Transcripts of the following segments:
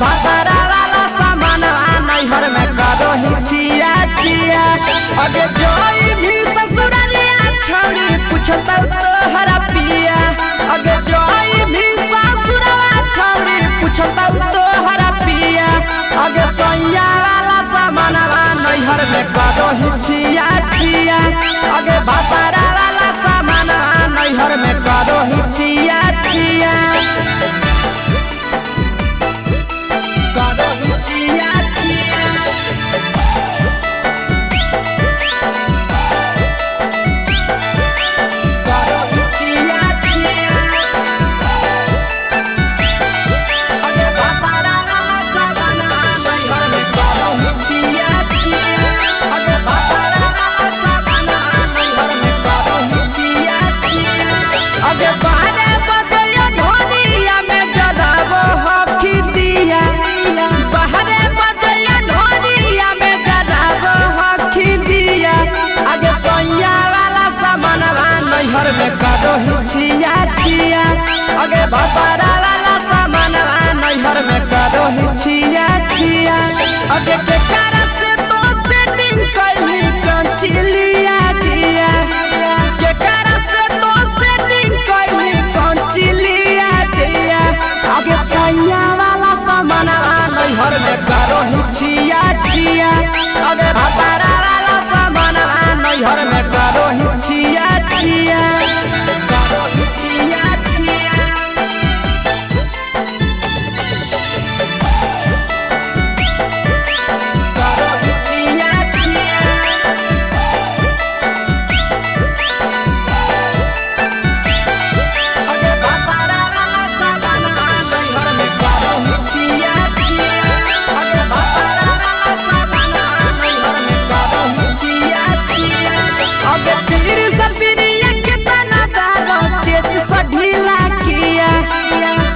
भातारा वाला सामान नैहर में करो ही छिया छिया। अगे जोई भी ससुरालिया छोड़ी पूछता तोहरा पिया। अगे जोई भी ससुरवा छोड़ी पूछता तोहरा पिया। अगे सैया वाला सामान नैहर में करो ही छिया छिया। अगे भातारा वाला सामान नैहर में करो ही छिया छिया। करो ही छिया छिया। करो ही छिया छिया। अगे भातारा वाला सामान नैहर में करो ही छिया छिया। अगे भातारा वाला सामान नैहर में करो ही छिया छिया। अगे बारे बदलिया ढोलिया में जलावो हकी दिया। बाहरे बदलिया ढोलिया में जलावो हकी दिया। अगे सैया वाला सामान नैहर में करो ही छिया छिया। अगे भातारा वाला सामान नैहर में करो ही छिया छिया। अगे केकरा से तो सेटिंग कइली कंचिलिया दिया। केकरा से तो सेटिंग कइली कंचिलिया दिया। अगे सैया वाला सामान नैहर में करो ही छिया छिया। अगे भातारा वाला सामान नैहर में करो ही छिया छिया। करो ही छिया छिया। करो ही छिया छिया। अगे भातारा वाला सामान नैहर में करो ही छिया छिया। अगे भातारा वाला सामान नैहर में करो ही छिया छिया। अगे तीर सपिरिया कितना दारो चेच सढीला किया।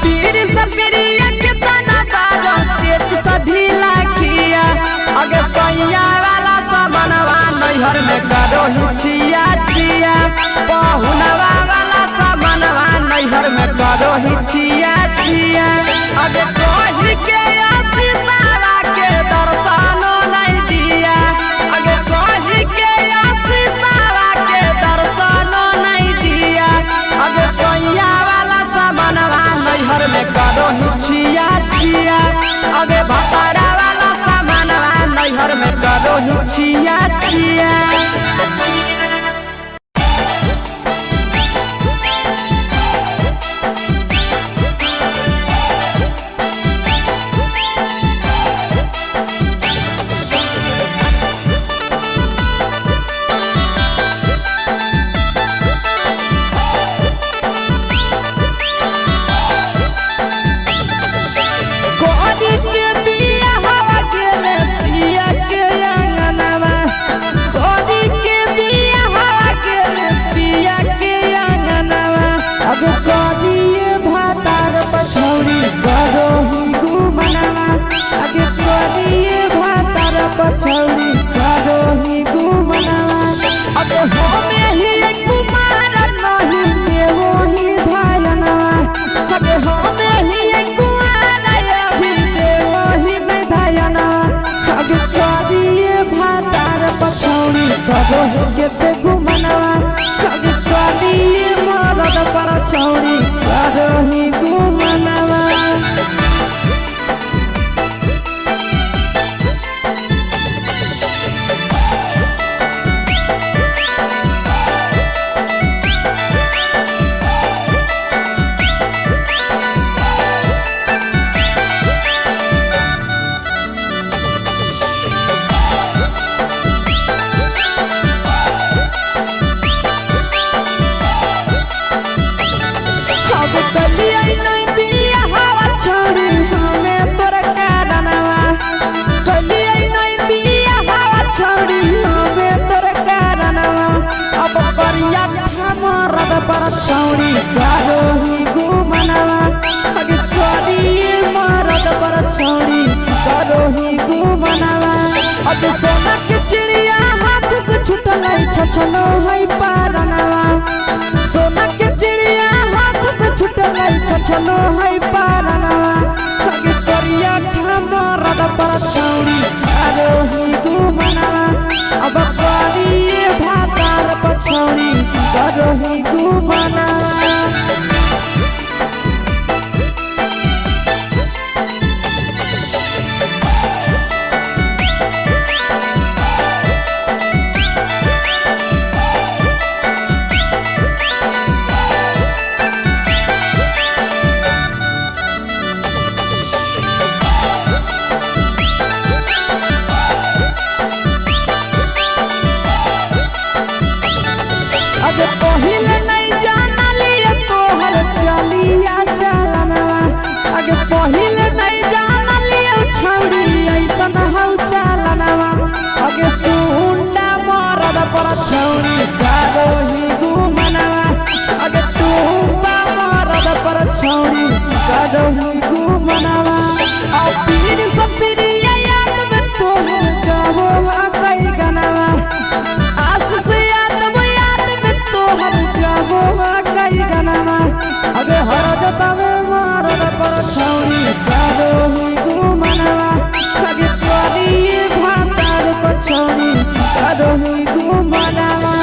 तीर सपिरिया कितना दारो चेच सढीला किया। अगे सैया वाला सामान नैहर में करो ही छिया छिया। पहुनवा वाला सामान नैहर में करो ही छिया छिया। अगे कही के आशीषवा के दर्शनो नहीं दिया। अगे कही के आशीषवा के दर्शनो नहीं दिया। अगे सैया वाला सामान नैहर में करो ही छिया छिया। अगे भातारा वाला सामान नैहर में करो ही छिया छिया। कोरी के बिया हवा गेले पिया के अंगनवा। कोरी के बिया हवा गेले पिया के अंगनवा। अगे कोरिए भातार पछौरी करो ही गुमनवा। अगे कोरिए भातार पछौरी करो ही गुमनवा। अगे होमे ही कुमार नहीं देवो ही धायनवा। अगे होमे ही कुमार अभी देवो ही धायनवा। अगे कोरिए भातार पछौरी करो ही केते गुमनवा। अगे कोरिए मरद पर छौरी करो ही गुमनवा। अब कलिया नहीं बिया हवा छोड़ी हमें तोरा कारणवा। कलिया नहीं बिया हवा छोड़ी हमें तोरा कारणवा। अब करिया मरद पर छौरी करो ही गुमनवा। अगे कोरिए मरद पर छौरी करो ही गुमनवा। अगे सोना के चिड़िया हाथ से छूटल छछनो है पारनवा। सोना के चिड़िया हाथ से छूटल छछनो है पारनवा। अगे करिया करो ही घुमनवा अब करिए भातार पछौड़ी करो ही घुमनवा पहिले नहीं जानलिए तोहर चलिया चलनवा अगे पहिले नहीं जानलिए छौड़ी ऐसन हौ चलनवा अगे सुंडा मरद पर छौड़ी करो ही घुमनवा अगे टूपा मरद पर छौड़ी करो ही घुमनवा और पीर सब पीरिया याद में तोहर गावो कई गनवा आस से कई गनवा अगे हर जतवे मरद पर छौड़ी करो ही घुमनवा अगे करिए भातार पर छौड़ी करो ही घुमनवा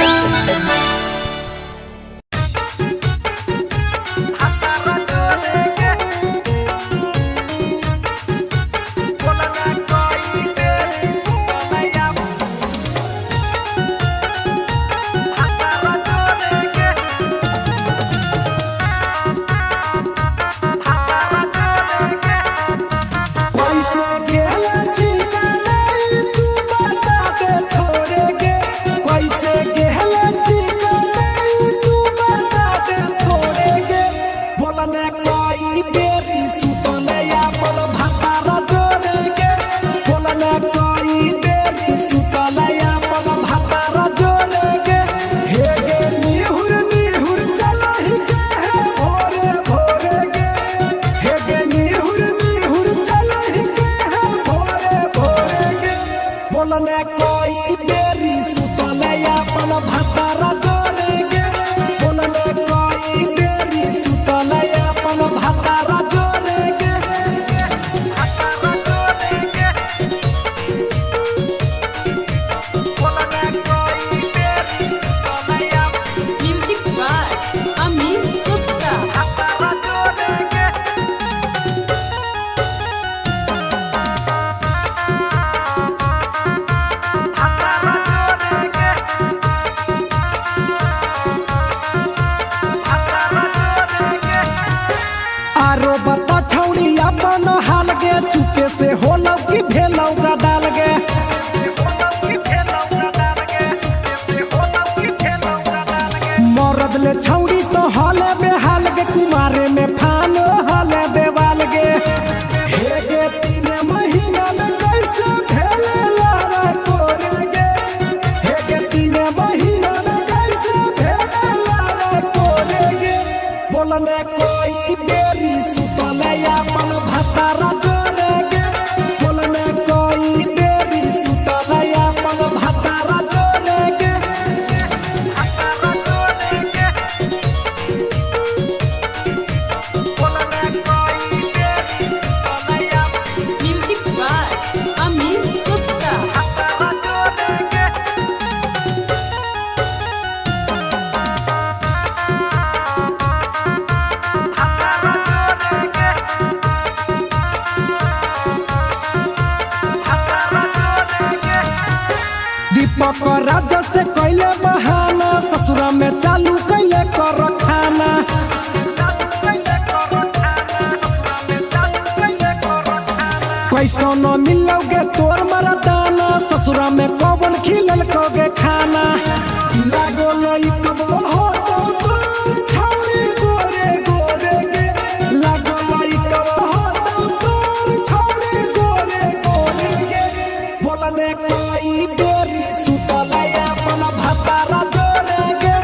चुके से होलौ की भेलौ का डाल गे मरद ले छौड़ी तो हले बेहाल गे कुमारे में फान हले देवाल गे हे गे 3 महीना में कैसे भेले लारा कोरे गे हे गे 3 महीना में कैसे भेले लारा कोरे गे बोलने कोई बेरी सुतले अपन भतारा दीपक राजा से कैले बहाना ससुरा में चालू कैले कर खाना कैसो न मिलोगे तोर मरदाना ससुरा में कौन खिलल कोगे खाना लागो लई कब हो तो छौरी गोरे गोरे गे लागो लई कब हो तो छौरी गोरे गोरे गे बोलने कोई बेरी सुतलया अपन भतारा जोरे गे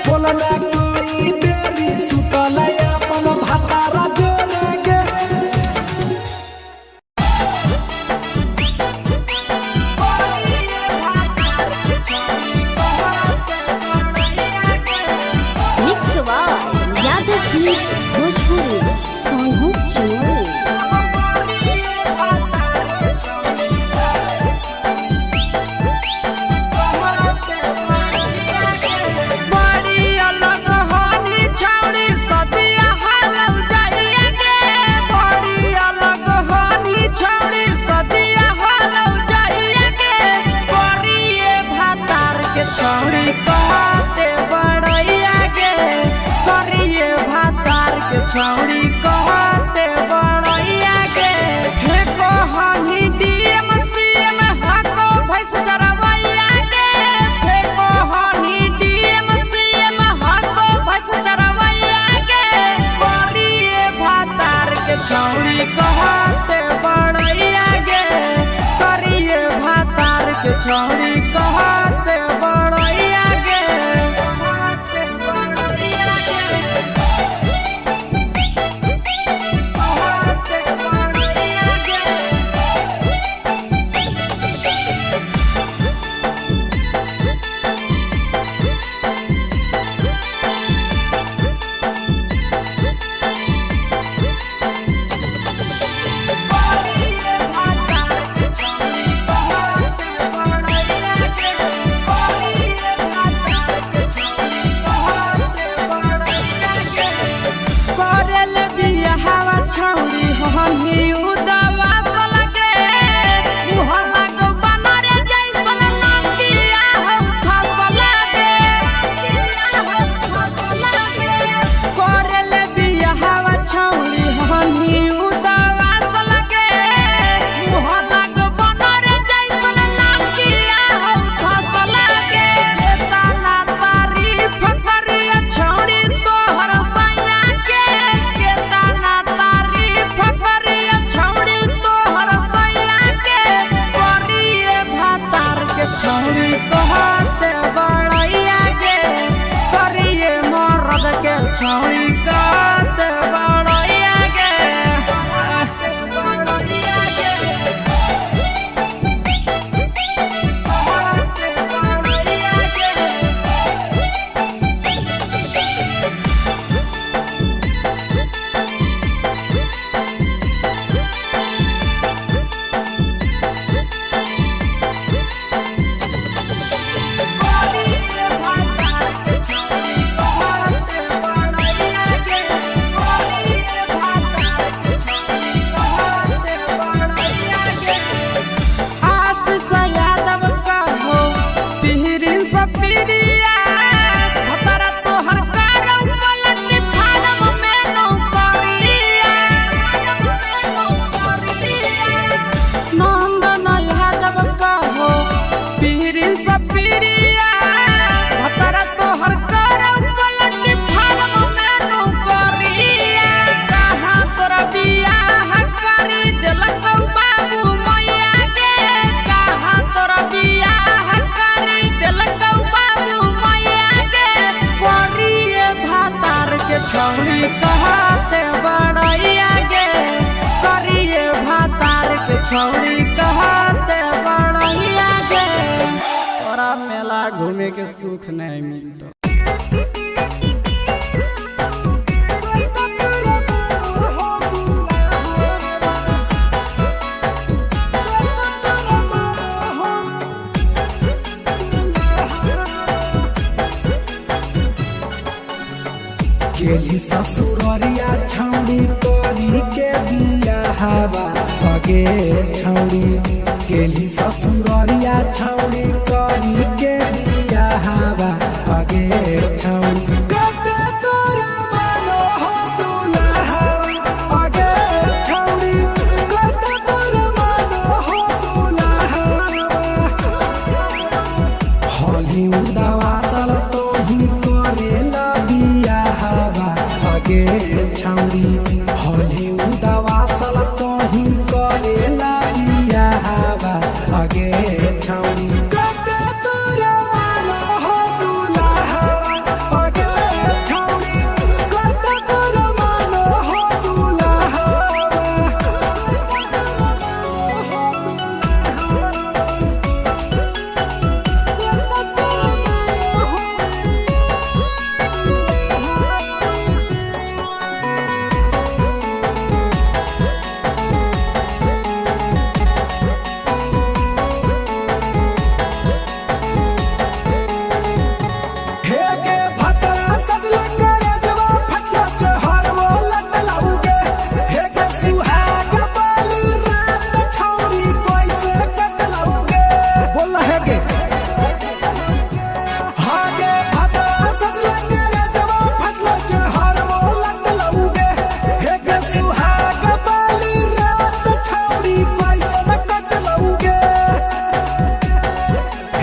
बोलने कोई बेरी सुतलया अपन भतारा जोरे गे हनी उदास लगे मुहला को बनरे जैसन नंदिया हो फसल लगे करले बियाहवा छौड़ी हनी उदास लगे मुहला को बनरे जैसन नंदिया हो फसल लगे केतना तारीफ करिया छौड़ी तोहर सैया के केतना तारीफ करिया छौड़ी तोहर सैया के करिए भातार के छौड़ी कहते बड़ैया के करिए मर्द के छौड़ी कहते बड़ैया के बड़ैया के कहते बड़ैया के करिए भातार के छौड़ी कहते बड़ैया के करिए भातार के छौड़ी कहते बड़ैया के आशीष यादव का हो पिहरी सपिरिया भतरा तोहर कारौ पलटी फाड़म में नौकरिया नंदन यादव का हो पिहरी सपिरिया भतरा तोहर कारौ पलटी फाड़म में नौकरिया कहाँ तोरा बियाह करी देलकौ बाबू मैया के कहाँ तोरा बियाह करी देलकौ बाबू मैया के करिए भातार के छौड़ी कहते बड़ैया के करिए भातार के छौड़ी कहते बड़ैया के तोरा मेला घूमे के सुख नहीं मिलतो गेली ससुररिया छौड़ी करी के बियाहवा भगे छौड़ी गेली ससुररिया छौड़ी करी के बियाहवा भगे छौड़ी कते तोरा मानो हो दुल्हा भगे छौड़ी कते तोरा मानो हो दुल्हा हली उदावासल तो ही करेला बियाहवा भगे छौड़ी हली उदावासल तो ही करेला बियाहवा भगे छौड़ी कते तोरा मानो हो दुल्हा भगे छौड़ी कते तोरा मानो हो दुल्हा हेगे भतरा सगले करे जवा फटला चहर वो लटलाउगे हेगे सुहाग बाली रात छौड़ी कैसे कटलाउगे बोल हेगे हागे भतरा सगले करे जवा फटला चहर वो लटलाउगे हेगे सुहाग बाली रात छौड़ी कैसे कटलाउगे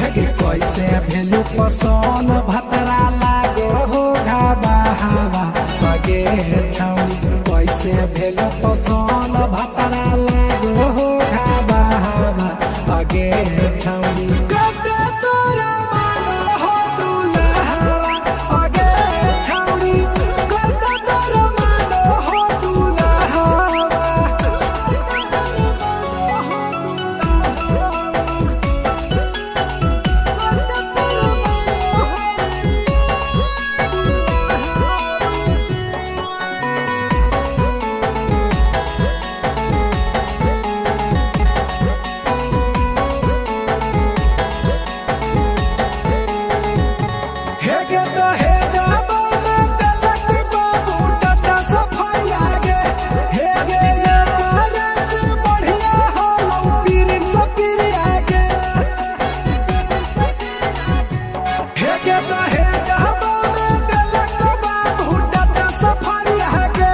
हेगे कैसे भेलु पसन भतरा लागो हो घाबा हवा भगे छौड़ी कैसे भेलु पसन भतरा लागो हो घाबा हवा भगे छौड़ी कते तोरा मानो हो दुल्हा भगे छौड़ी कते तोरा मानो हो दुल्हा दहे जहबा में दिलक बाबू डट सफारी आगे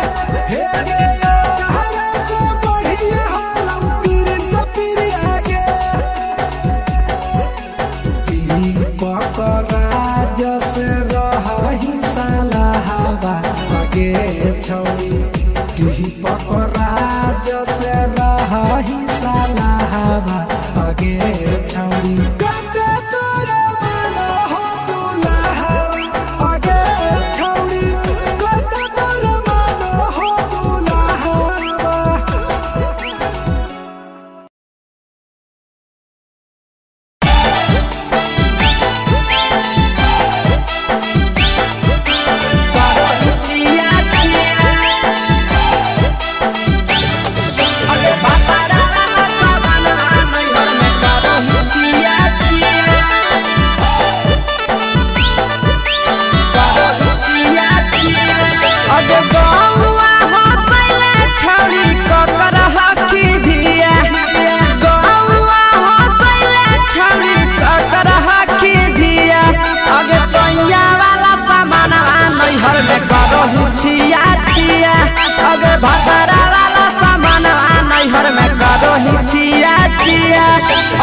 हे गे यो कहरे से बढ़िया हालम पीर सपीर आगे दीपक राज से रही साला हवा आगे छौड़ी दीपक राज से रही साला हवा आगे छौड़ी कते तोरा मन हो दुल्हा आगे छौड़ी कते तोरा मन हो दुल्हा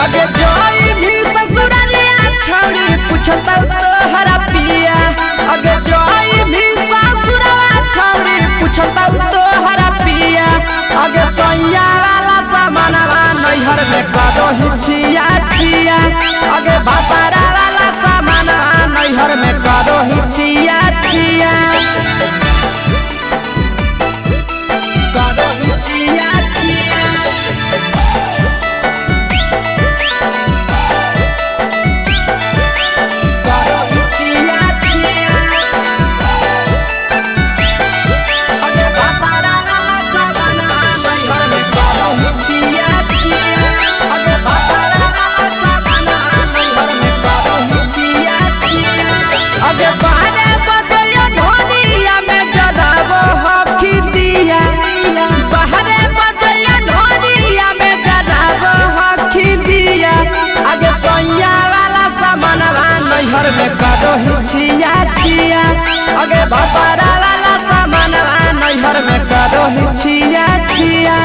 अगे जोई भी ससुरालिया छौड़ी पूछता तोहरा पिया अगे जोई भी ससुरालिया छौड़ी पूछता तोहरा पिया अगे सैया वाला सामानवा नैहर में करो हिचिया छिया अगे बापारा वाला सामानवा नैहर में करो हिचिया छिया करो हिचिया छिया छिया अगे बापारा वाला सामानवा नैहर में करो छिया छिया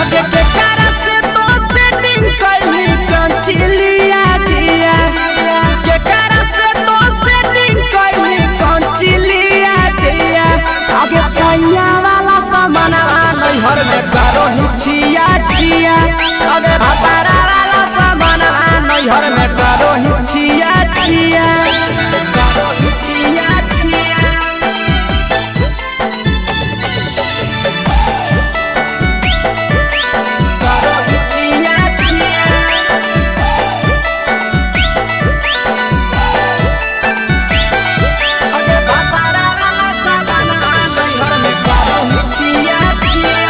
अगे केकरा से तो सेटिंग करली कंचिलिया दिया केकरा से तो सेटिंग करली कंचिलिया दिया अगे सैया वाला सामानवा नैहर में करो छिया छिया अगे बापारा वाला सामानवा नैहर में करो छिया छिया छिया छिया करो छिया छिया अगे बापारा वाला सामानवा नैहर में करो छिया छिया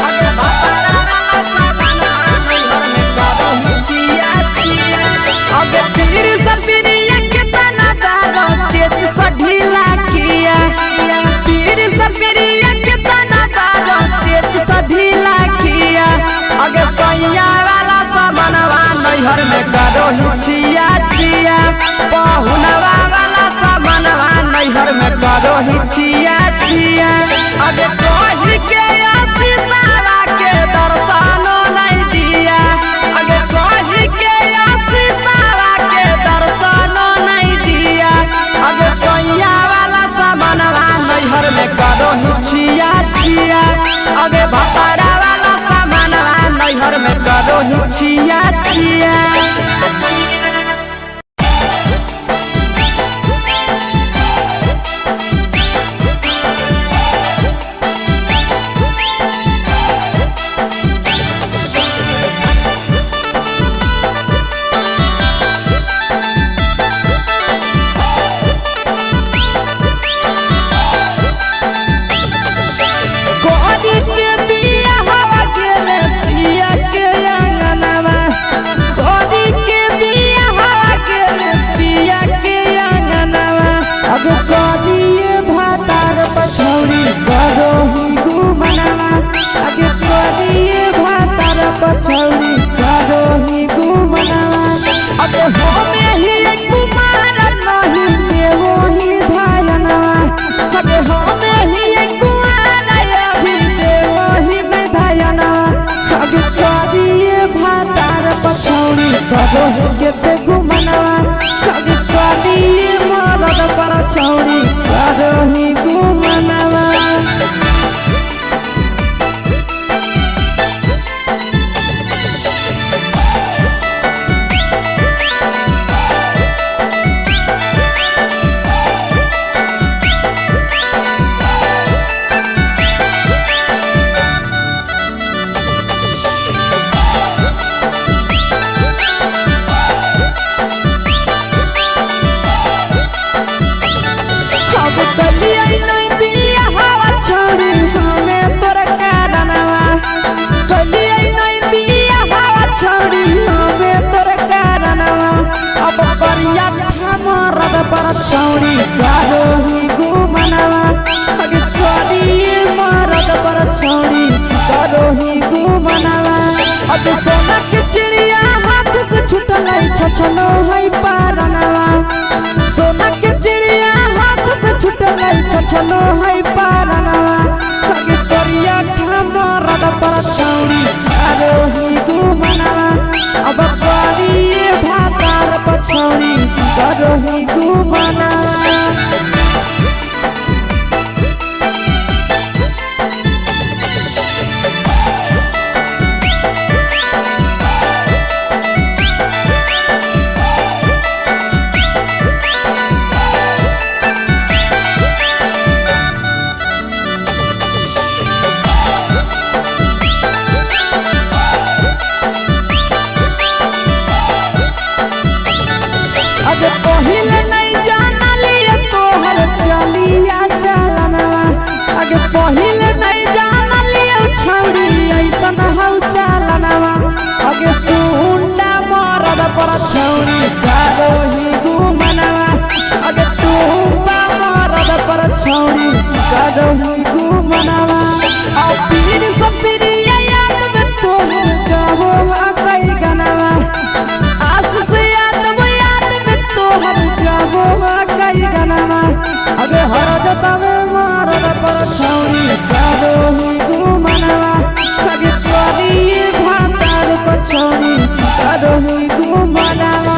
अगे बापारा वाला सामानवा नैहर में करो छिया छिया अगे तीर सपिरिया कितना दारो तेज सढीला किया तीर सपिरिया कितना दारो तेज सढीला किया अगे सैया वाला सामानवा नैहर में करो छिया छिया पहुनवा वाला सामानवा नैहर में करो छिया छिया अगे कहि के आशीषवा के दर्शनो नहीं दिया अगे कहि के आशीषवा के दर्शनो नहीं दिया अगे सैया वाला सामानवा नैहर में करो छिया छिया अगे बापारा वाला सामानवा नैहर में करो छिया छिया के कलिया नहीं बिया हवा छोड़ी हमें तोर कारणवा कलिया नहीं बिया हवा छोड़ी हमें तोर कारणवा अब करिया मरद पर छौड़ी करो ही घुमनवा अगे करिए मरद पर छौड़ी करो ही घुमनवा अब सोना के चिड़िया हाथ से छूटल छछनो है पारनवा सोना के चिड़िया हाथ से छूटल छछनो है पारनवा अगे करिया मरद पर छौड़ी करो ही घुमनवा अब करिए भातार पर छौड़ी करो ही घुमनवा पहिले नहीं जाना लिया तोहर चलिया चलनवा अगे पहिले नहीं जाना लिया छौड़ी ऐसन हौ चलनवा अगे सुंडा मरद पर छौड़ी करो ही घुमनवा अगे टूपा मरद पर छौड़ी करो ही घुमनवा और पीर सब पीरिया याद में तोहर जाबो कई गनवा आस से हम जाबो कई गनवा अगे हर जतवे मरद पर छौड़ी करो ही घुमनवा अगे करिए भातार पर छौड़ी करो ही घुमनवा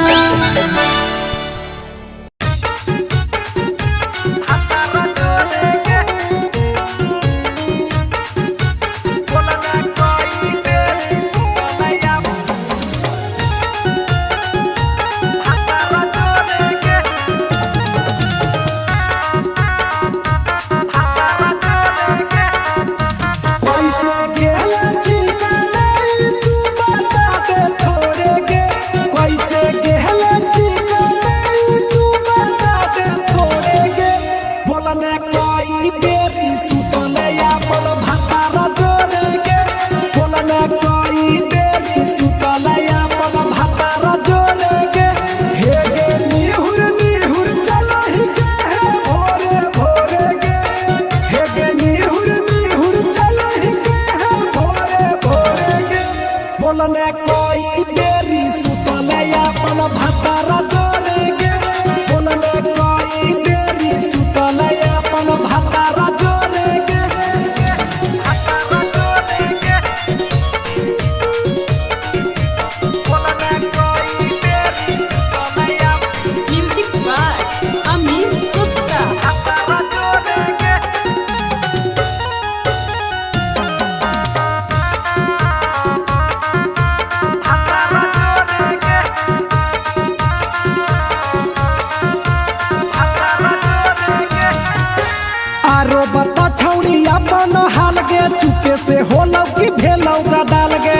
चुके से होलौ की भेलौ का डाल गे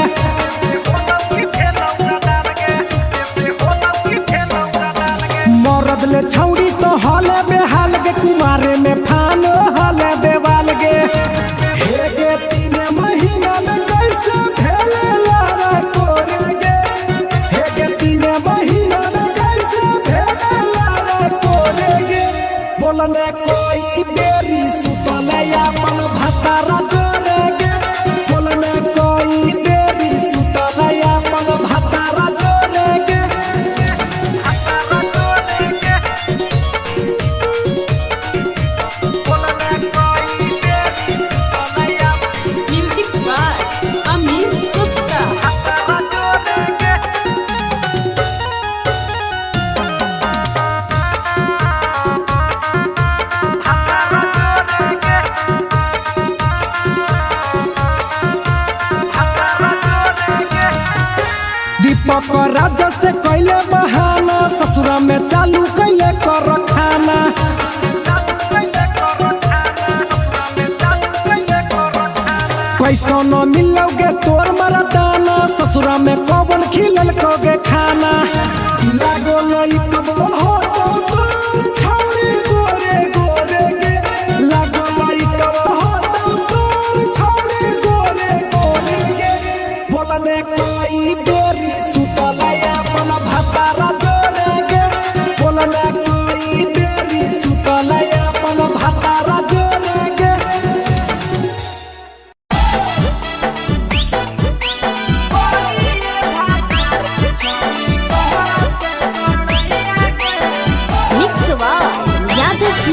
मरद ले छौड़ी तो हले बेहाल गे कुमारे में फानो हले देवाल गे हे गे 3 महीना में कैसे भेले लारा कोरे गे हे गे 3 महीना में कैसे भेले लारा कोरे गे बोलने कोई बेरी सुतले अपन भतारा राजा से कैले बहाना ससुरा में चालू कैले कर खाना कैसो न मिलोगे तोर मरदाना ससुरा में कौन खिलल कोगे खाना लागो लई कब हो तो छौड़ी गोरे गोरे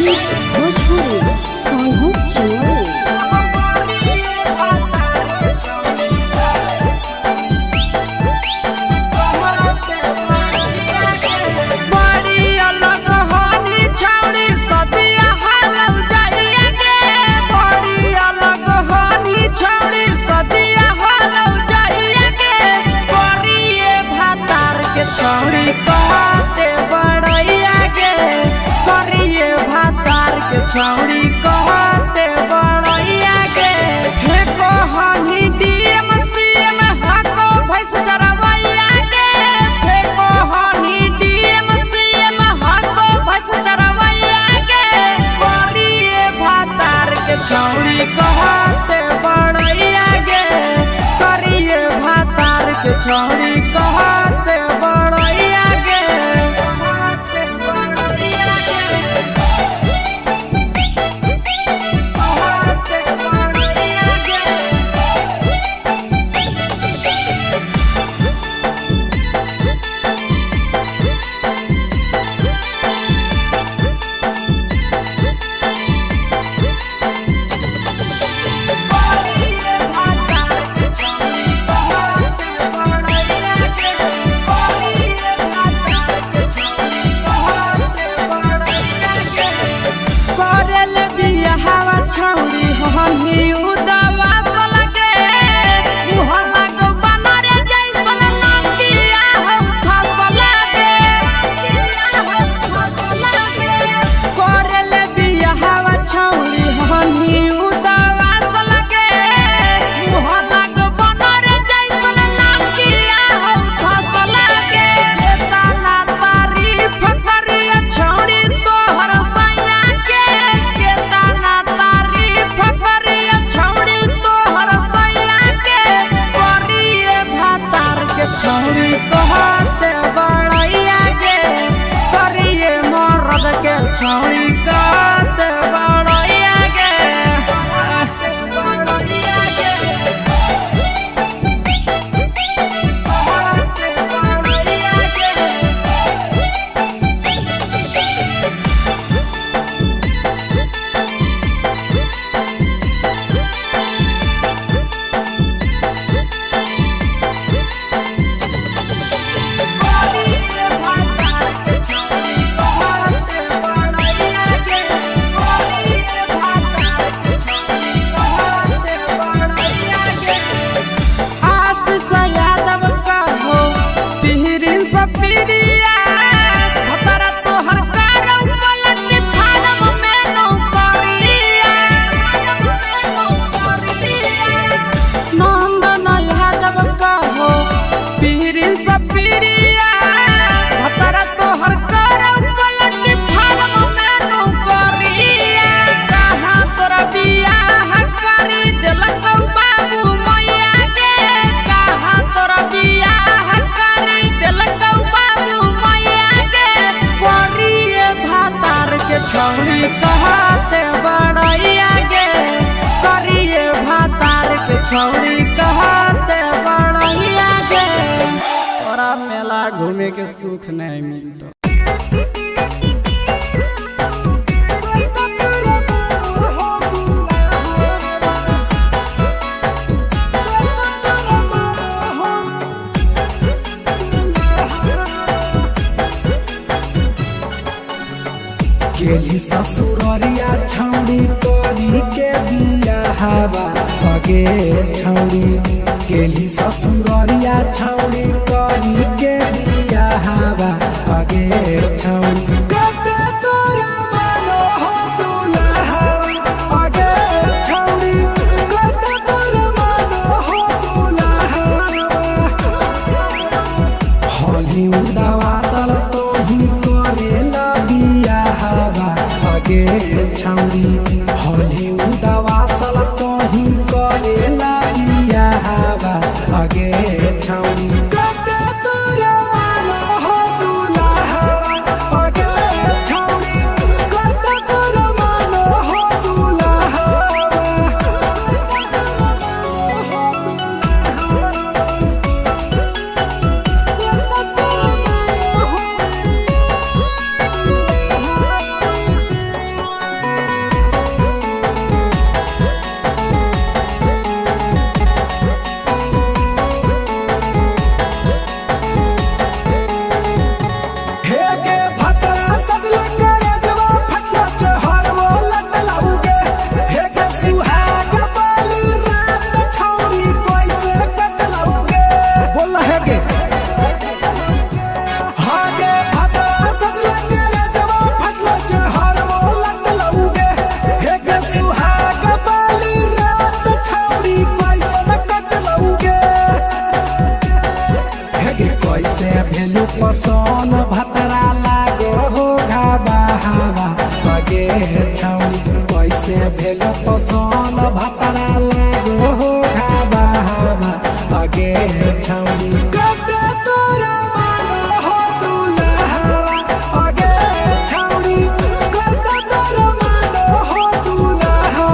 फिल्म्स भोजपुरी सोनू चौहान। बड़ी अलग होनी छौड़ी सदिया हालम जाइए के। बड़ी अलग होनी छौड़ी सदिया हालम जाइए के। करिए भातार के छौड़ी कहते बड़ैया के। करिए भातार के छौड़ी कहते बड़ैया के। फेको हनी डीएम सीएम हको भैंस चरवैया के। फेको हनी डीएम सीएम हको भैंस चरवैया के। करिए भातार के छौड़ी कहते बड़ैया के। करिए भातार के छौड़ी कहते बड़ैया के। कहते बड़ैया के। कहते बड़ैया के। करल बियाहवा छौड़ी हमी उदवा सलगे। मुहल्ला को बनरे जैसन नदिया हम फसलगे। करल बियाहवा छौड़ी हमी उदवा सलगे। मुहल्ला को बनरे जैसन नदिया हम फसलगे। केतना तारीफ करिए छौड़ी तोहर सैया के। केतना तारीफ करिए छौड़ी तोहर सैया के। करिए भातार के छौड़ी कहते बड़ैया के। करिए मर्द के छौड़ी कहते बड़ैया के। कहते बड़ैया के। कहते बड़ैया के। छौड़ी कहते बड़ैया के। करिए भातार के छौड़ी कहते बड़ैया के। तोरा मेला घूमे के सुख नहीं मिलता। गेली ससुररिया छौड़ी करी के बियाहवा सगे छौड़ी। गेली ससुररिया छौड़ी करी के बियाहवा सगे छौड़ी। कते तोरा मानो हो दुल्हा सगे छौड़ी। कते तोरा मानो हो दुल्हा। होली उदावा सल तो ही करेला बियाहवा सगे छौड़ी। होली उदावा सल तो ही करेला बियाहवा सगे छौड़ी। कते तोरा मानो हो दुल्हा सगे छौड़ी। कते तोरा मानो हो दुल्हा। आगे छौड़ी कैसे भेल पसंद भतरा लागो हो खाबा हवा आगे छौड़ी कटे तोरा मानो हो दुल्हा आगे छौड़ी कटे तोरा मानो हो दुल्हा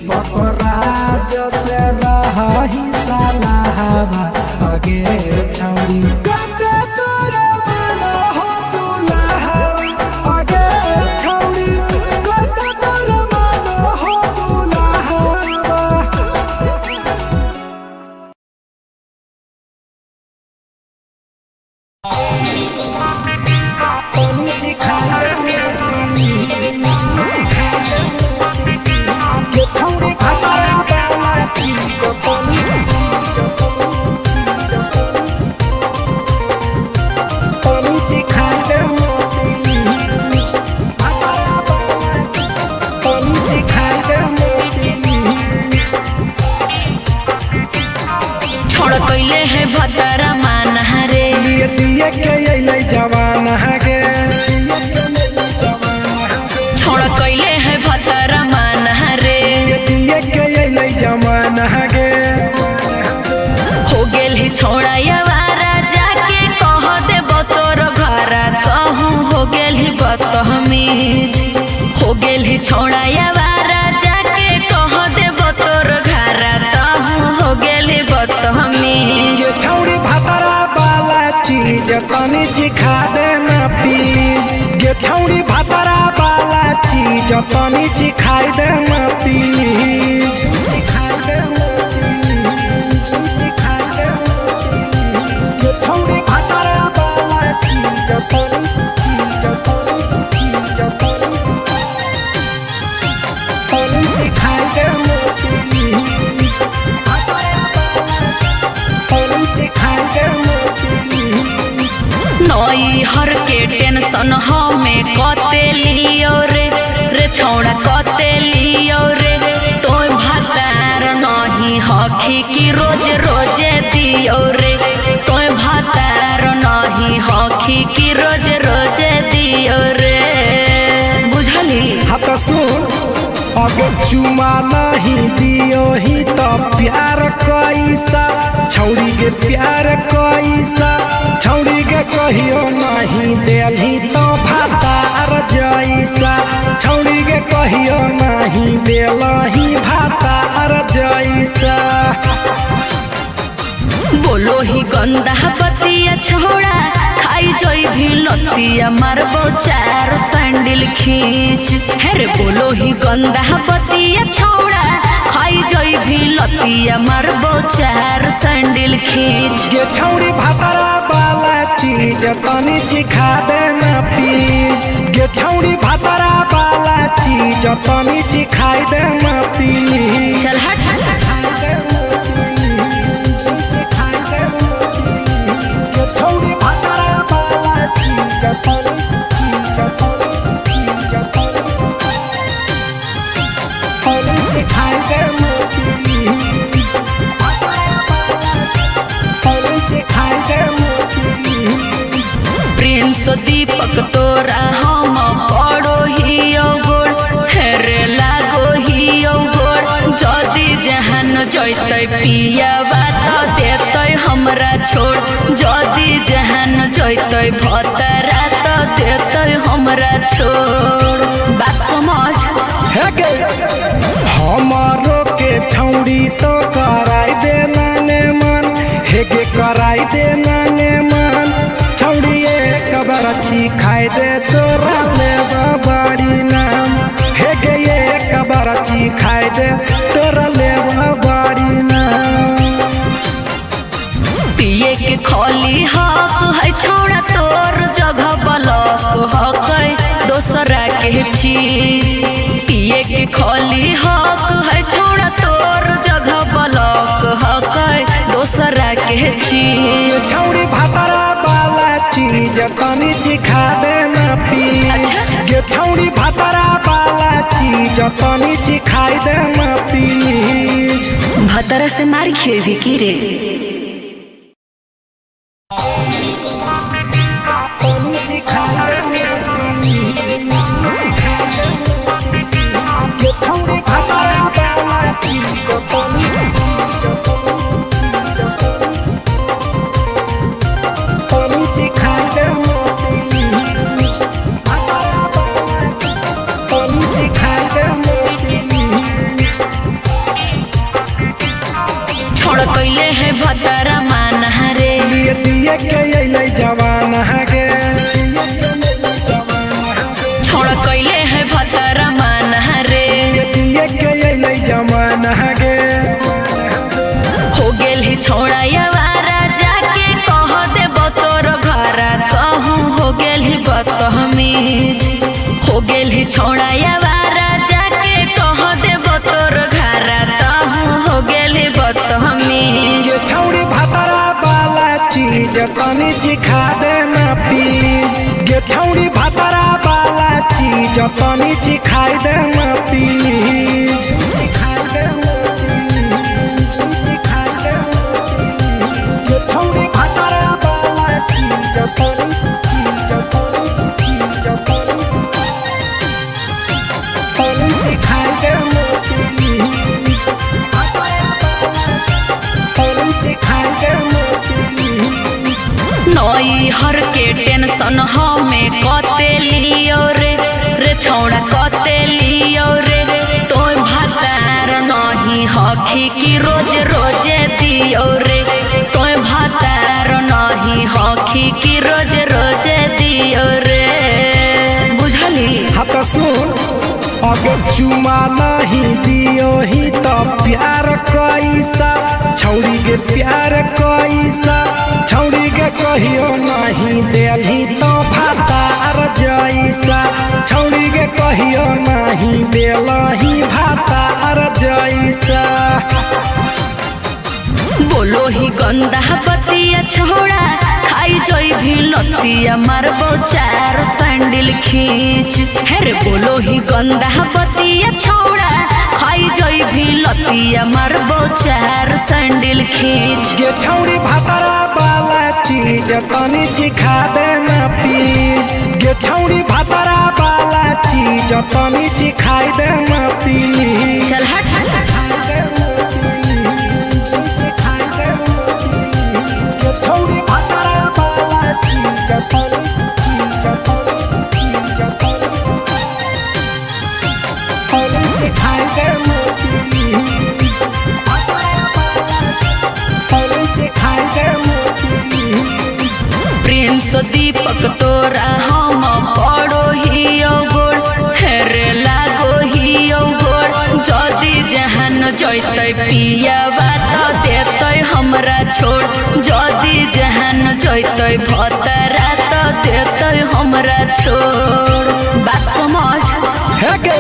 पकड़ा जैसे रही साला हवा आगे छौड़ी कटे तोरा मानो हो दुल्हा आगे छौड़ी कटे तोरा मानो हो दुल्हा कैले है भतरा मान रे दिए के अइलै जवान गे छोड़ कैले है भतरा मान रे दिए के अइलै जवान गे हो गेल ही छोड़ायावारा जाके कह देब तोर घरा कहूँ हो गेल ही बदतमीज हो गेल ही छोड़ायावारा जाके कह देब तोर घरा कहूँ हो गेल ही बदतमीज छौड़ी भतरा वाला चीज तनी सिखा दे ना प्लीज गे छौड़ी भतरा वाला चीज तनी सिखाई दे ना प्लीज सिखाई दे ना प्लीज सिखाई दे ना प्लीज गे छौड़ी भतरा वाला चीज तनी सिखाई दे ना प्लीज नई हर के टेंशन हमें कते लियो रे छौड़ा कते लियो रे तोय भतार नहीं हखी की रोज रोजे दियो रे तोय भतार नहीं हखी की रोज रोजे दियो रे बुझली हाथ सुन अगर चुमा नहीं दियो ही तो प्यार कैसा छौड़ी के प्यार कैसा छौड़ी के कहियो नहीं देली तो भातार जैसा छौड़ी के कहियो नहीं देलही भातार जैसा बोलो ही गंदा बतिया छोड़ा खाई जोई भी लतिया मारबो चार सैंडल खींच हेरे बोलो ही गंदा बतिया छोड़ा खाई जोई भी लतिया मारबो चार सैंडल खींच गे छौड़ी भतरा वाला चीज तनी सिखा दे ना प्लीज गे छौड़ी भतरा वाला चीज तनी सिखाई दे ना प्लीज चल हट छौड़ी भतरा वाला चीज तनी सिखाई दे ना प्लीज सिखाई दे ना प्लीज प्रिंस दीपक तोरा हम पड़ो ही गोड़ हेरे लागो ही गोड़ जदी जहान जैते पिया बात देते हमरा छोड़ जदी जहान जैते भतरा तो देते हमरा छोड़ बात समझ है गे हमारो के छौड़ी तो कराई दे नाने मन हे गे कराई दे नाने मन छौड़ी एक बरछी खाई दे तोरा लेबा बड़ी नाम हे गे एक बरछी खाई दे तोरा लेबा बड़ी नाम पिए के खोली हक है छोड़ा तोर जगह बलक हक दोसरा के चीज पिए के खोली हक है छोड़ा तोर जगह बलक हक दोसरा के चीज छौड़ी भातरा वाला चीज तनी सिखा दे ना पी गे छौड़ी भातरा वाला चीज तनी सिखाई दे ना प्लीज भतरा से मार खेबी की रे तनी सिखा दे गे छौड़ी भातरा वाला चीज तनी सिखाई दे ना प्लीज तनी सिखाई दे ना प्लीज छोड़ कैले है भतरा माना रे दिए दिए के अइलै जवान गे छोड़ कैले है भतरा माना रे दिए के अइलै जवान गे हो गेल ही छोड़ा यावारा जाके कह दे तोर घर कहूँ हो गेल ही बदतमीज हो गेल ही छोड़ा यावारा जाके कह दे तोर घर कहूँ हो गेल ही बदतमीज ये छौड़ी भातरा वाला चीज तनी सिखा दे ना प्लीज गे छौड़ी भातरा वाला चीज तनी सिखाई दे ना प्लीज सिखाई दे ना प्लीज सिखाई दे ना प्लीज ये छौड़ी भातरा वाला चीज तनी तनी सिखाई दे ना प्लीज तनी सिखाई दे ना प्लीज नई हर के टेंशन हमें कते लियो रे छौड़ा कते लियो रे तो भातार नहीं हखी की रोज रोजे दियो रे तो भातार नहीं हखी की रोज रोजे दियो रे बुझली हाँ तो सुन अगर चुमा नहीं दियो ही तो प्यार कैसा छौड़ी के प्यार कैसा छौड़ी के कहियो नहीं देली तो भातार जैसा छौड़ी के कहियो नहीं देलही भातार जैसा बोलो ही गंदा बतिया छोड़ा खाई जोई भी लतिया मारबो चार सैंडल खींच हेरे बोलो ही गंदा बतिया छोड़ा खाई जोई भी लतिया मारबो चार सैंडल खींच गे छौड़ी भातरा वाला चीज तनी सिखा दे ना प्लीज गे छौड़ी भातरा वाला चीज तनी सिखाई दे ना प्लीज चल हट गे छौड़ी भातरा वाला चीज तनी सिखाई दे ना प्लीज तनी सिखाई दे ना प्लीज प्रिंस दीपक तोरा हम पड़ो ही गोड़ हेरे लागो ही गोड़ जदी जहान जैते पिया बात देते हमरा छोड़ जदी जहान जैते भतरा तो देते हमरा छोड़ बात समझ है गे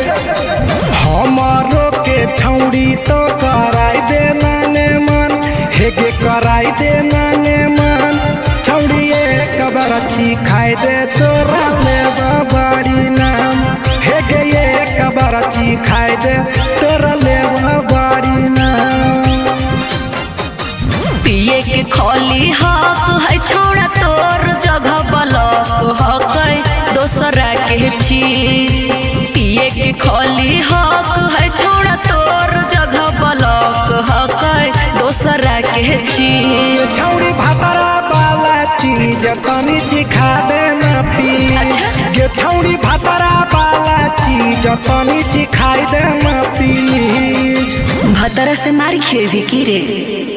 हमारो के छौड़ी तो कराई दे नाने मन हे गे कराई दे नाने मन छौड़ी एक बरछी खाई दे तोरा लेबा बड़ी नाम हे गे एक बरछी खाई दे तोरा लेबा बड़ी नाम पिए के खोली हक है छोड़ा तोर जगह बलक हक दोसरा के चीज पिए के खोली हक है छोड़ा तोर जगह बलक हक दोसरा के चीज छौड़ी भातरा वाला चीज तनी सिखा दे ना प्लीज गे छौड़ी भातरा वाला चीज तनी चिखाई दे ना प्लीज। भतरा से मार खेबी की रे।